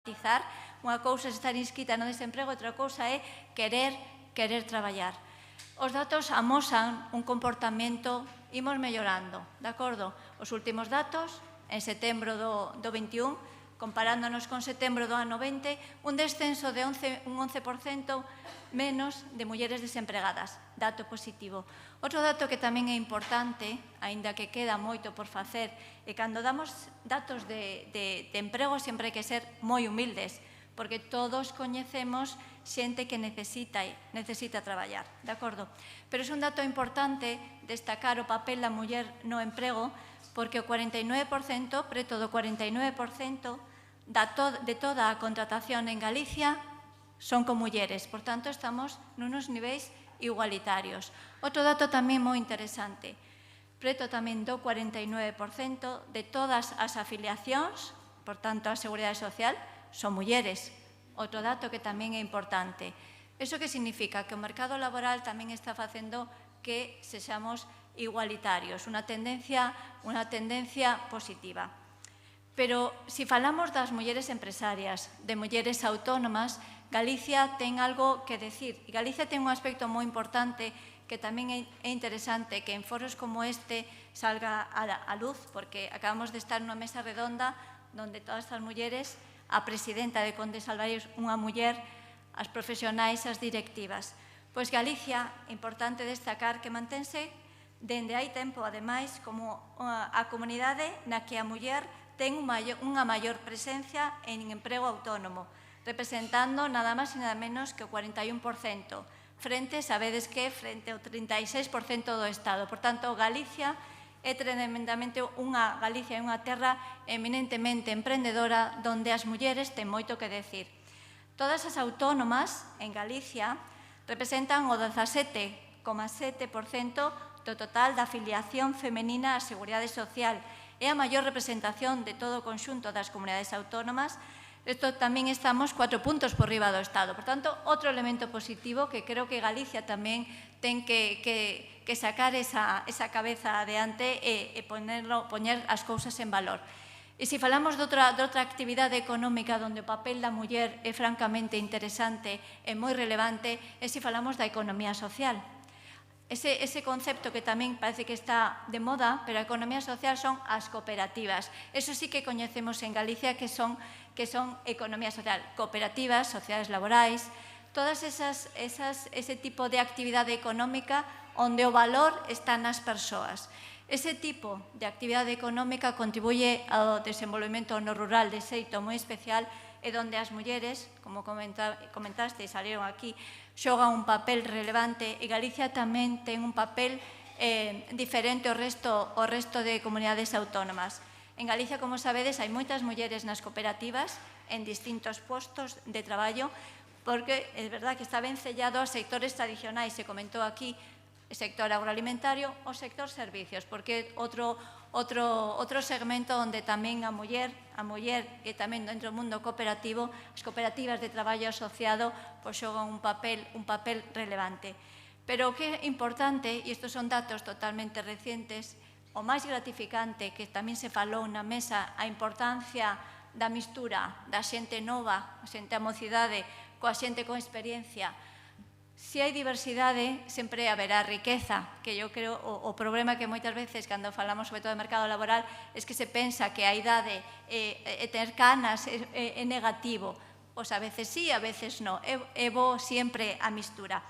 matizar. Unha cousa é estar inscrita no desemprego, outra cousa é querer traballar. Os datos amosan un comportamento, imos mellorando, de acordo? Os últimos datos, en setembro do 21, comparándonos con setembro do ano 20, un descenso de un 11% menos de mulleres desempregadas, dato positivo. Outro dato que tamén é importante, aínda que queda moito por facer, é cando damos datos de emprego sempre hai que ser moi humildes, porque todos coñecemos xente que necesita traballar, de acordo? Pero é un dato importante destacar o papel da muller no emprego, porque o 49%, preto do 49% de toda a contratación en Galicia son con mulleres. Por tanto, estamos nunos niveis igualitarios. Outro dato tamén moi interesante, preto tamén do 49% de todas as afiliacións, por tanto, a Seguridade Social, son mulleres. Outro dato que tamén é importante. Iso que significa? Que o mercado laboral tamén está facendo que sexamos igualitarios, unha tendencia positiva. Pero, se falamos das mulleres empresarias, de mulleres autónomas, Galicia ten algo que decir. E Galicia ten un aspecto moi importante que tamén é interesante que en foros como este salga a luz, porque acabamos de estar nunha mesa redonda onde todas as mulleres, a presidenta de Condes Albareiros, unha muller, as profesionais, as directivas. Pois Galicia, importante destacar que mantense dende hai tempo, ademais, como a comunidade na que a muller ten unha maior presencia en emprego autónomo, representando nada máis e nada menos que o 41%, frente, sabedes que, frente ao 36% do Estado. Por tanto, Galicia é tremendamente unha Galicia, unha terra eminentemente emprendedora, onde as mulleres ten moito que decir. Todas as autónomas en Galicia representan o 17,7% do total da afiliación femenina á Seguridade Social. É a maior representación de todo o conxunto das comunidades autónomas. Isto tamén estamos 4 puntos por riba do Estado. Por tanto, outro elemento positivo que creo que Galicia tamén ten que sacar esa cabeza adiante e poñer as cousas en valor. E se falamos de outra actividade económica onde o papel da muller é francamente interesante e moi relevante, é se falamos da economía social. Ese concepto que tamén parece que está de moda, pero a economía social son as cooperativas. Eso sí que coñecemos en Galicia que son economía social, cooperativas, sociedades laborais, todas ese tipo de actividade económica onde o valor está nas persoas. Ese tipo de actividade económica contribuye ao desenvolvemento no rural de xeito moi especial e onde as mulleres, como comentaste e salieron aquí, xogan un papel relevante e Galicia tamén ten un papel diferente ao resto de comunidades autónomas. En Galicia, como sabedes, hai moitas mulleres nas cooperativas en distintos postos de traballo, porque é verdad que está ben sellado aos sectores tradicionais, se comentou aquí, o sector agroalimentario, o sector servicios, porque é outro segmento onde tamén a muller e tamén dentro do mundo cooperativo, as cooperativas de traballo asociado xogan un papel relevante. Pero o que é importante, e estes son datos totalmente recientes, o máis gratificante que tamén se falou na mesa, a importancia da mistura da xente nova, a xente a mocidade, coa xente con experiencia. Se hai diversidade, sempre haberá riqueza, que eu creo o problema que moitas veces, cando falamos sobre todo do mercado laboral, é que se pensa que a idade e ter canas é negativo. Pois a veces sí, a veces non. É bo sempre a mistura.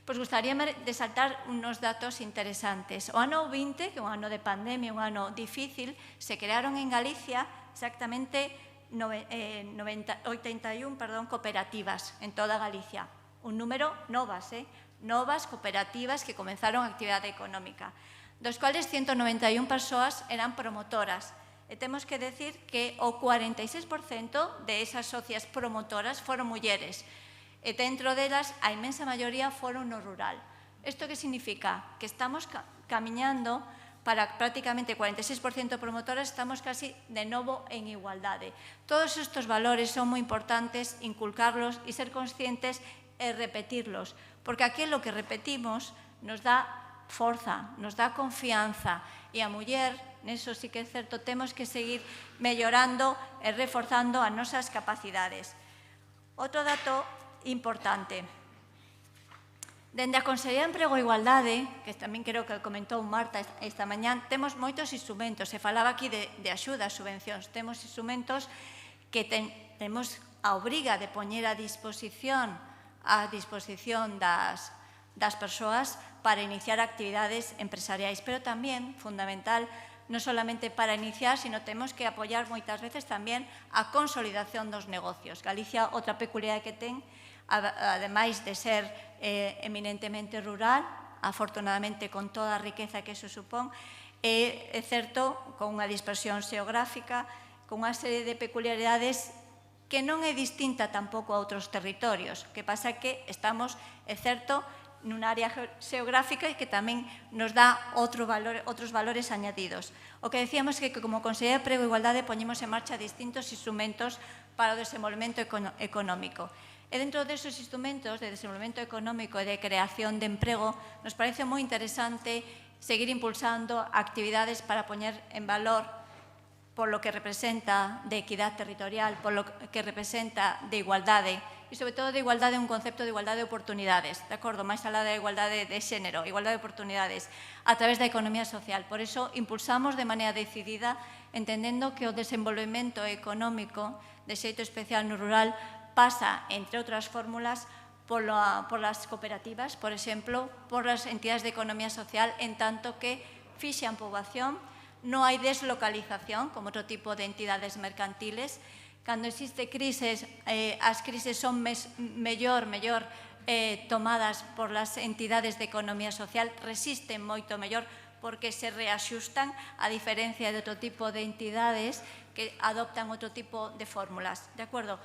Pois gustaríame resaltar unos datos interesantes. O ano 20, que é un ano de pandemia, un ano difícil, se crearon en Galicia exactamente 81 cooperativas en toda Galicia. Un número novas cooperativas que comenzaron a actividade económica, dos cuales 191 persoas eran promotoras. E temos que decir que o 46% de esas socias promotoras foron mulleres, e dentro delas a inmensa maioría foron no rural. Isto que significa? Que estamos camiñando para prácticamente 46% promotoras, estamos casi de novo en igualdade. Todos estes valores son moi importantes inculcarlos e ser conscientes e repetirlos, porque aquilo que repetimos nos dá forza, nos dá confianza, e a muller, neso sí que é certo, temos que seguir mellorando e reforzando as nosas capacidades. Outro dato importante. Dende a Consellería de Emprego e Igualdade, que tamén creo que comentou Marta esta mañán, temos moitos instrumentos. Se falaba aquí de axudas, subvencións. Temos instrumentos que temos a obriga de poñer a disposición das persoas para iniciar actividades empresariais, pero tamén, fundamental, non solamente para iniciar, sino temos que apoiar moitas veces tamén a consolidación dos negocios. Galicia, outra peculiaridade que ten, ademais de ser eminentemente rural, afortunadamente con toda a riqueza que iso supón, é certo, con unha dispersión xeográfica, con unha serie de peculiaridades que non é distinta tampouco a outros territorios. Que pasa que estamos, é certo, nunha área xeográfica e que tamén nos dá outros valores añadidos. O que decíamos é que como Consellería de Emprego e Igualdade poñemos en marcha distintos instrumentos para o desenvolvemento económico. E dentro desos instrumentos de desenvolvemento económico e de creación de emprego, nos parece moi interesante seguir impulsando actividades para poñer en valor por lo que representa de equidade territorial, por lo que representa de igualdade, e sobre todo de igualdade, un concepto de igualdade de oportunidades, de acordo, máis alá da igualdade de xénero, igualdade de oportunidades, a través da economía social. Por iso, impulsamos de maneira decidida, entendendo que o desenvolvemento económico, de xeito especial no rural, pasa, entre outras fórmulas, por las cooperativas, por exemplo, por las entidades de economía social, en tanto que fixan poboación, non hai deslocalización, como outro tipo de entidades mercantiles. Cando existe crises, as crises son mellor tomadas por las entidades de economía social, resisten moito mellor porque se reaxustan, a diferencia de outro tipo de entidades que adoptan outro tipo de fórmulas. De acordo?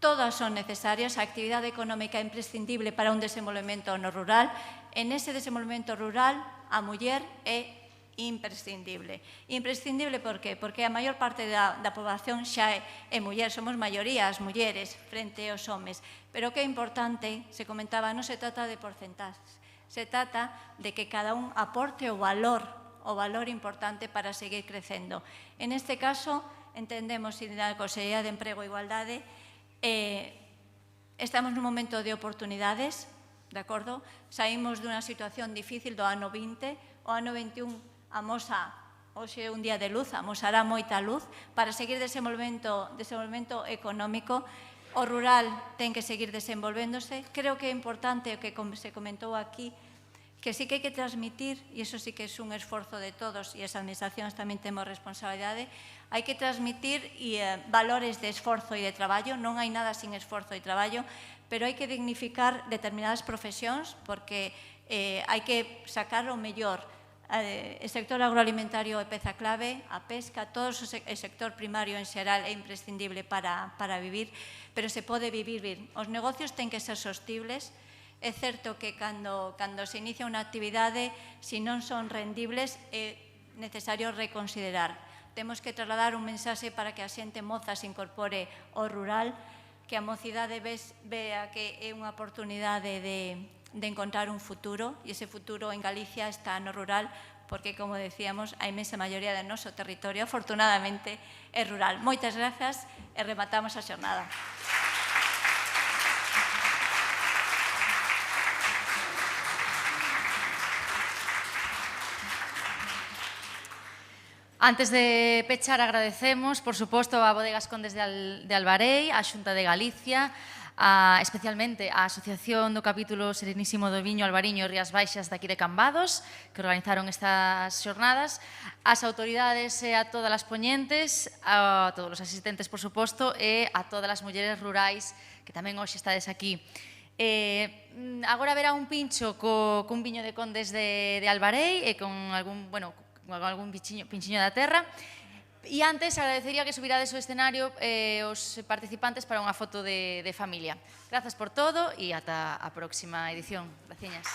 Todas son necesarias, a actividade económica é imprescindible para un desenvolvemento no rural. En ese desenvolvemento rural, a muller é imprescindible. Imprescindible por qué? Porque a maior parte da poboación xa é muller, somos maioría as mulleres frente aos homes. Pero o que é importante, se comentaba, non se trata de porcentaxes, se trata de que cada un aporte o valor importante para seguir crecendo. En este caso, entendemos, e na Consellería de Emprego e Igualdade, estamos nun momento de oportunidades, de acordo? Saímos dunha situación difícil do ano 20, o ano 21 amosa, hoxe é un día de luz, amosará moita luz, para seguir desenvolvemento económico. O rural ten que seguir desenvolvéndose. Creo que é importante o que se comentou aquí, que sí que hai que transmitir, e iso sí que é un esforzo de todos, e as administracións tamén temos responsabilidade, hai que transmitir valores de esforzo e de traballo, non hai nada sin esforzo e traballo, pero hai que dignificar determinadas profesións, porque hai que sacar o mellor. O sector agroalimentario é peza clave, a pesca, todo o sector primario en xeral é imprescindible para vivir, pero se pode vivir ben. Os negocios ten que ser sostibles. É certo que cando se inicia unha actividade, se non son rendibles, é necesario reconsiderar. Temos que trasladar un mensaxe para que a xente moza se incorpore ao rural, que a mocidade vea que é unha oportunidade de encontrar un futuro, e ese futuro en Galicia está no rural, porque, como decíamos, a inmensa maioría do noso territorio, afortunadamente, é rural. Moitas grazas e rematamos a xornada. Antes de pechar, agradecemos, por suposto, a Bodegas Condes de Albarei, a Xunta de Galicia, especialmente a Asociación do Capítulo Serenísimo do Viño Albariño e Rías Baixas daqui de Cambados, que organizaron estas xornadas, as autoridades e a todas as poñentes, a todos os asistentes, por suposto, e a todas as mulleres rurais que tamén hoxe estades aquí. Agora verá un pincho cun viño de Condes de Albarei e con algún pinchiño da terra. E antes agradecería que subirades ao escenario os participantes para unha foto de familia. Grazas por todo e ata a próxima edición. Graciñas.